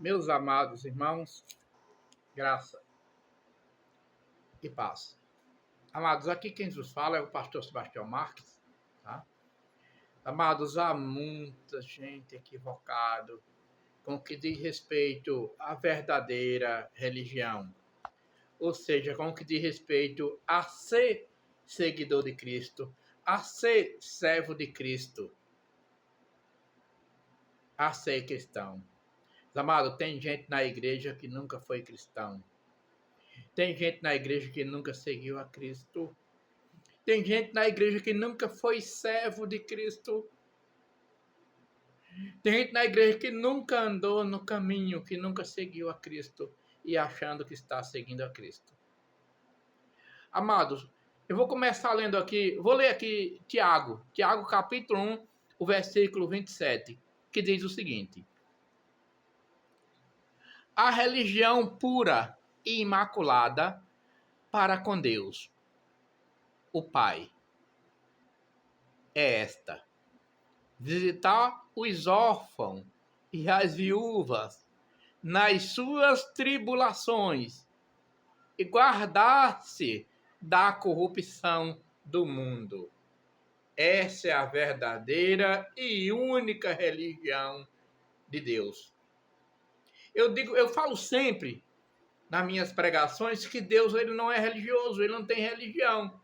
Meus amados irmãos, graça e paz. Amados, aqui quem nos fala é o pastor Sebastião Marques, tá? Amados, há muita gente equivocada com o que diz respeito à verdadeira religião, ou seja, com o que diz respeito a ser seguidor de Cristo, a ser servo de Cristo, a ser cristão. Amados, tem gente na igreja que nunca foi cristão. Tem gente na igreja que nunca seguiu a Cristo. Tem gente na igreja que nunca foi servo de Cristo. Tem gente na igreja que nunca andou no caminho, que nunca seguiu a Cristo e achando que está seguindo a Cristo. Amados, eu vou começar lendo aqui, vou ler aqui Tiago capítulo 1, o versículo 27, que diz o seguinte: a religião pura e imaculada para com Deus, o Pai, é esta: visitar os órfãos e as viúvas nas suas tribulações e guardar-se da corrupção do mundo. Essa é a verdadeira e única religião de Deus. Eu falo sempre nas minhas pregações que Deus ele não é religioso, ele não tem religião.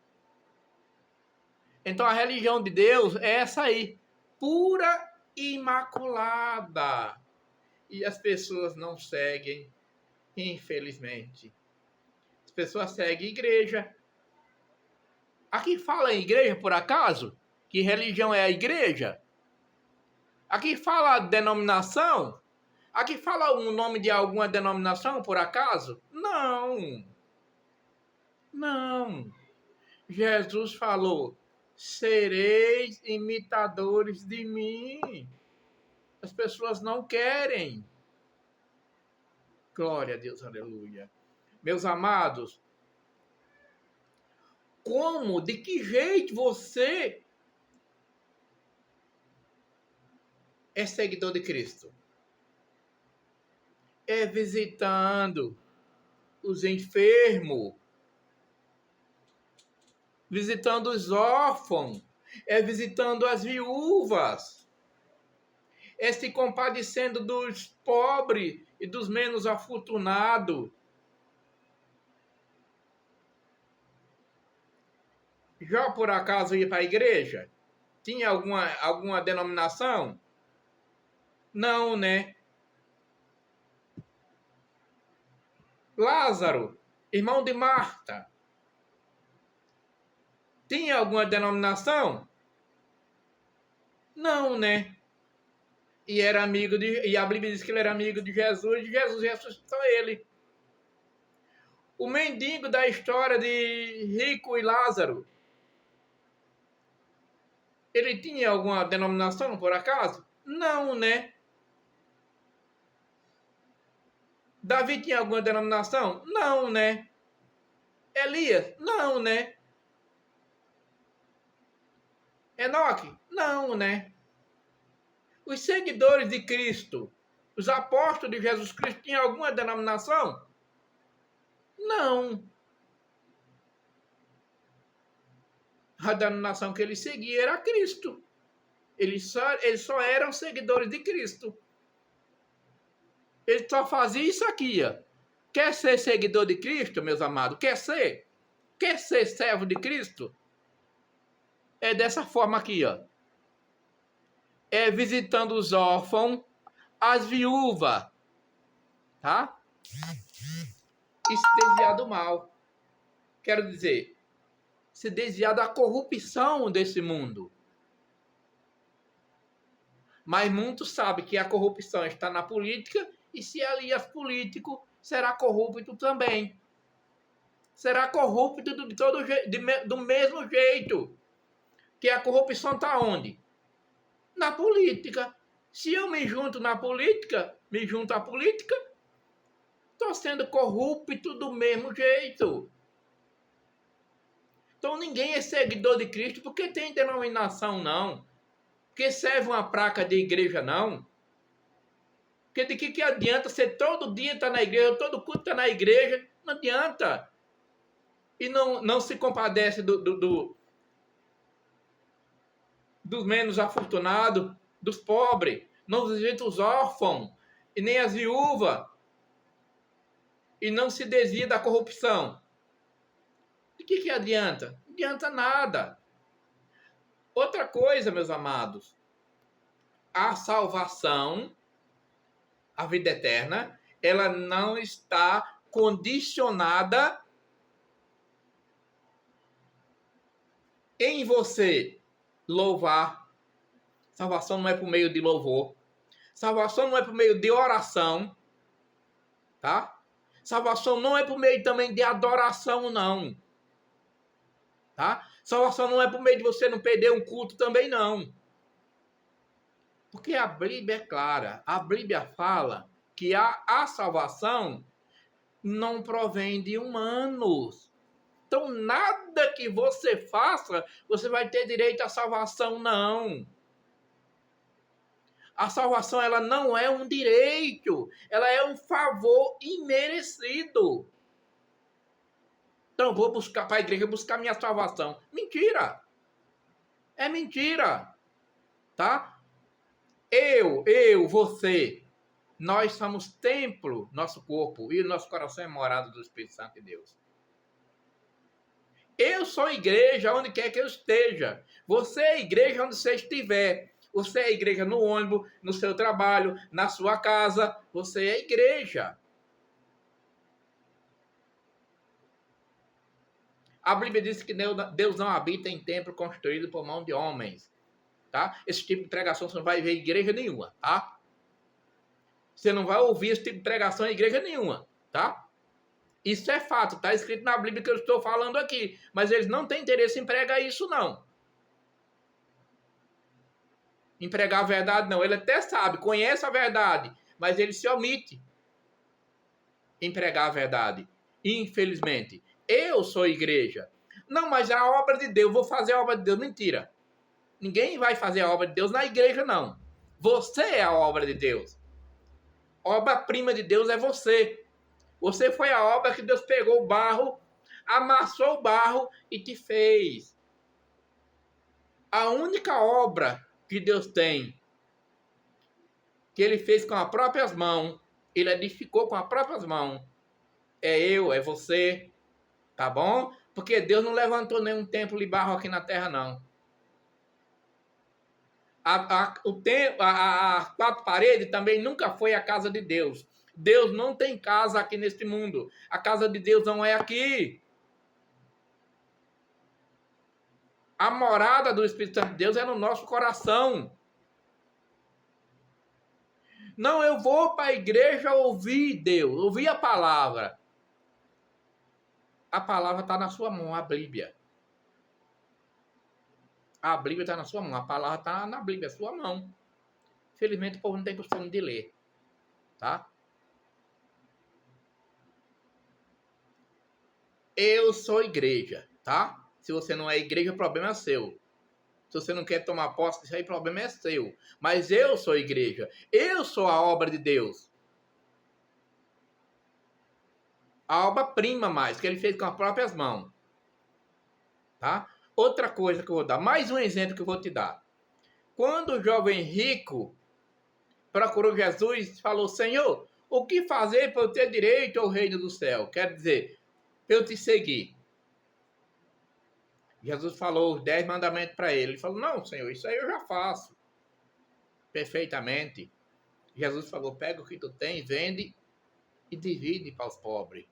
Então a religião de Deus é essa aí, pura e imaculada. E as pessoas não seguem, infelizmente. As pessoas seguem igreja. Aqui fala em igreja, por acaso? Que religião é a igreja? Aqui fala denominação? Aqui fala o nome de alguma denominação, por acaso? Não. Não. Jesus falou: sereis imitadores de mim. As pessoas não querem. Glória a Deus, aleluia. Meus amados, como, de que jeito você é seguidor de Cristo? É visitando os enfermos, visitando os órfãos, é visitando as viúvas, é se compadecendo dos pobres e dos menos afortunados. Já por acaso ia para a igreja? Tinha alguma denominação? Não, né? Lázaro, irmão de Marta, tinha alguma denominação? Não, né? E a Bíblia diz que ele era amigo de Jesus, e Jesus ressuscitou ele. O mendigo da história de Rico e Lázaro, ele tinha alguma denominação, por acaso? Não, né? Davi tinha alguma denominação? Não, né? Elias? Não, né? Enoque? Não, né? Os seguidores de Cristo, os apóstolos de Jesus Cristo, tinham alguma denominação? Não. A denominação que ele seguia era Cristo. Eles só eram seguidores de Cristo. Ele só fazia isso aqui, ó. Quer ser seguidor de Cristo, meus amados? Quer ser? Quer ser servo de Cristo? É dessa forma aqui, ó. É visitando os órfãos, as viúvas, tá? E se desviar do mal. Quero dizer, se desviar da corrupção desse mundo. Mas muitos sabem que a corrupção está na política e se alias político, será corrupto também. Será corrupto do mesmo jeito. Que a corrupção está onde? Na política. Se eu me junto na política, me junto à política, estou sendo corrupto do mesmo jeito. Então ninguém é seguidor de Cristo porque tem denominação, não. Porque serve uma placa de igreja, não. Porque de que adianta você todo dia estar na igreja, todo culto estar na igreja? Não adianta. E não se compadece dos menos afortunados, dos pobres, não visita os órfãos e nem as viúvas, e não se desvia da corrupção. De que adianta? Não adianta nada. Outra coisa, meus amados, a salvação, a vida eterna, ela não está condicionada em você louvar. Salvação não é por meio de louvor. Salvação não é por meio de oração, tá? Salvação não é por meio também de adoração, não. Tá? Salvação não é por meio de você não perder um culto também, não. Porque a Bíblia é clara. A Bíblia fala que a salvação não provém de humanos. Então, nada que você faça, você vai ter direito à salvação, não. A salvação, ela não é um direito. Ela é um favor imerecido. Então, vou buscar para a igreja buscar minha salvação. Mentira! É mentira! Tá? Você, nós somos templo, nosso corpo e o nosso coração é morada do Espírito Santo de Deus. Eu sou igreja onde quer que eu esteja. Você é igreja onde você estiver. Você é igreja no ônibus, no seu trabalho, na sua casa. Você é igreja. A Bíblia diz que Deus não habita em templo construído por mão de homens. Tá? Esse tipo de pregação você não vai ver em igreja nenhuma. Tá? Você não vai ouvir esse tipo de pregação em igreja nenhuma. Tá? Isso é fato, está escrito na Bíblia que eu estou falando aqui. Mas eles não têm interesse em pregar isso, não. Em pregar a verdade, não. Ele até sabe, conhece a verdade, mas ele se omite em pregar a verdade. Infelizmente. Eu sou igreja. Não, mas a obra de Deus, vou fazer a obra de Deus. Mentira. Ninguém vai fazer a obra de Deus na igreja, não. Você é a obra de Deus. Obra-prima de Deus é você. Você foi a obra que Deus pegou o barro, amassou o barro e te fez. A única obra que Deus tem, que Ele fez com as próprias mãos, Ele edificou com as próprias mãos, é eu, é você, tá bom? Porque Deus não levantou nenhum templo de barro aqui na terra, não. As quatro paredes também nunca foi a casa de Deus. Deus não tem casa aqui neste mundo. A casa de Deus não é aqui. A morada do Espírito Santo de Deus é no nosso coração. Não, eu vou para a igreja ouvir Deus, ouvir a palavra. A palavra está na sua mão, a Bíblia. A Bíblia está na sua mão, a palavra está na Bíblia, é sua mão. Infelizmente o povo não tem costume de ler, tá? Eu sou igreja, tá? Se você não é igreja, o problema é seu. Se você não quer tomar posse disso aí, o problema é seu. Mas eu sou igreja. Eu sou a obra de Deus. A obra-prima mais, que ele fez com as próprias mãos. Tá? Outra coisa que eu vou dar, mais um exemplo que eu vou te dar. Quando o jovem rico procurou Jesus, falou: Senhor, o que fazer para eu ter direito ao reino do céu? Quer dizer, para eu te seguir. Jesus falou os 10 mandamentos para ele. Ele falou: não, Senhor, isso aí eu já faço perfeitamente. Jesus falou: pega o que tu tem, vende e divide para os pobres.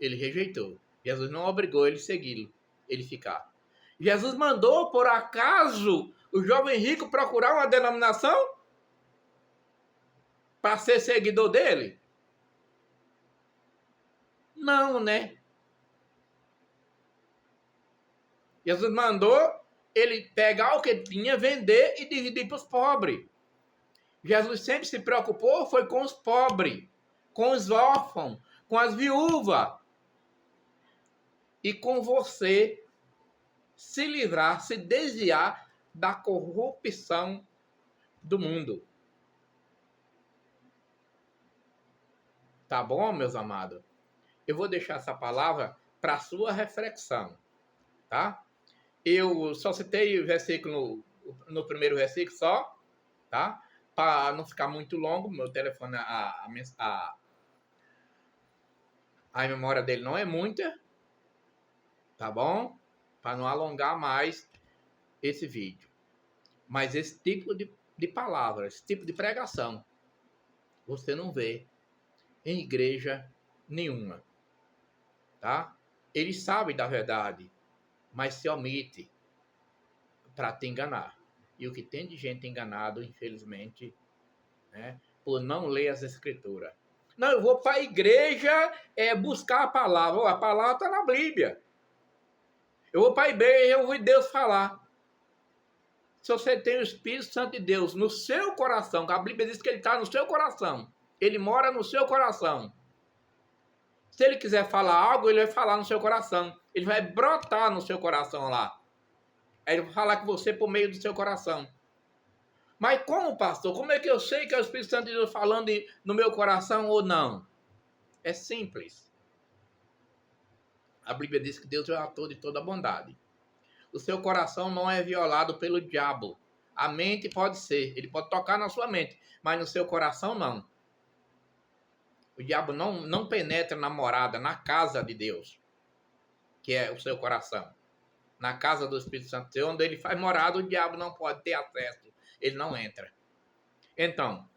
Ele rejeitou. Jesus não obrigou ele a segui-lo, ele ficar. Jesus mandou, por acaso, o jovem rico procurar uma denominação para ser seguidor dele? Não, né? Jesus mandou ele pegar o que tinha, vender e dividir para os pobres. Jesus sempre se preocupou foi com os pobres, com os órfãos, com as viúvas. E com você se livrar, se desviar da corrupção do mundo. Tá bom, meus amados? Eu vou deixar essa palavra para sua reflexão, tá? Eu só citei o versículo no primeiro versículo só, tá? Para não ficar muito longo, meu telefone, a memória dele não é muita, tá bom? Para não alongar mais esse vídeo. Mas esse tipo de palavra, esse tipo de pregação, você não vê em igreja nenhuma, tá? Eles sabem da verdade, mas se omite para te enganar. E o que tem de gente enganado, infelizmente, né, por não ler as escrituras. Não, eu vou para a igreja buscar a palavra. Oh, a palavra está na Bíblia. Eu vou para a igreja e ouvir Deus falar. Se você tem o Espírito Santo de Deus no seu coração, que a Bíblia diz que ele está no seu coração, ele mora no seu coração. Se ele quiser falar algo, ele vai falar no seu coração. Ele vai brotar no seu coração lá. Aí ele vai falar com você por meio do seu coração. Mas como, pastor? Como é que eu sei que é o Espírito Santo de Deus falando no meu coração ou não? É simples. A Bíblia diz que Deus é o autor de toda bondade. O seu coração não é violado pelo diabo. A mente pode ser, ele pode tocar na sua mente, mas no seu coração não. O diabo não penetra na morada, na casa de Deus, que é o seu coração. Na casa do Espírito Santo, onde ele faz morada, o diabo não pode ter acesso. Ele não entra. Então,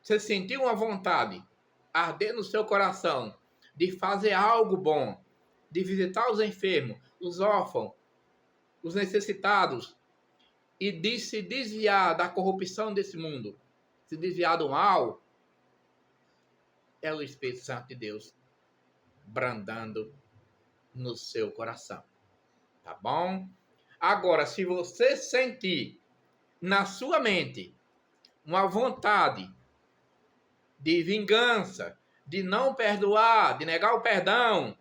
você sentiu uma vontade arder no seu coração de fazer algo bom, de visitar os enfermos, os órfãos, os necessitados, e de se desviar da corrupção desse mundo, se desviar do mal, é o Espírito Santo de Deus brandando no seu coração. Tá bom? Agora, se você sentir na sua mente uma vontade de vingança, de não perdoar, de negar o perdão,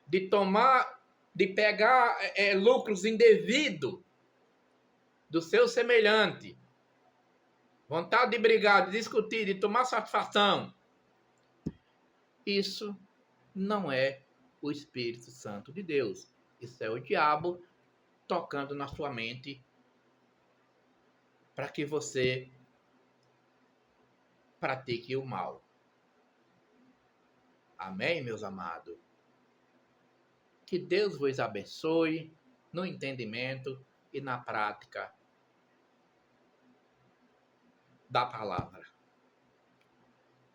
de pegar lucros indevidos do seu semelhante, vontade de brigar, de discutir, de tomar satisfação, isso não é o Espírito Santo de Deus. Isso é o diabo tocando na sua mente para que você pratique o mal. Amém, meus amados? Que Deus vos abençoe no entendimento e na prática da palavra.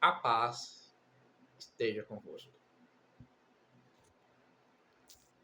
A paz esteja convosco.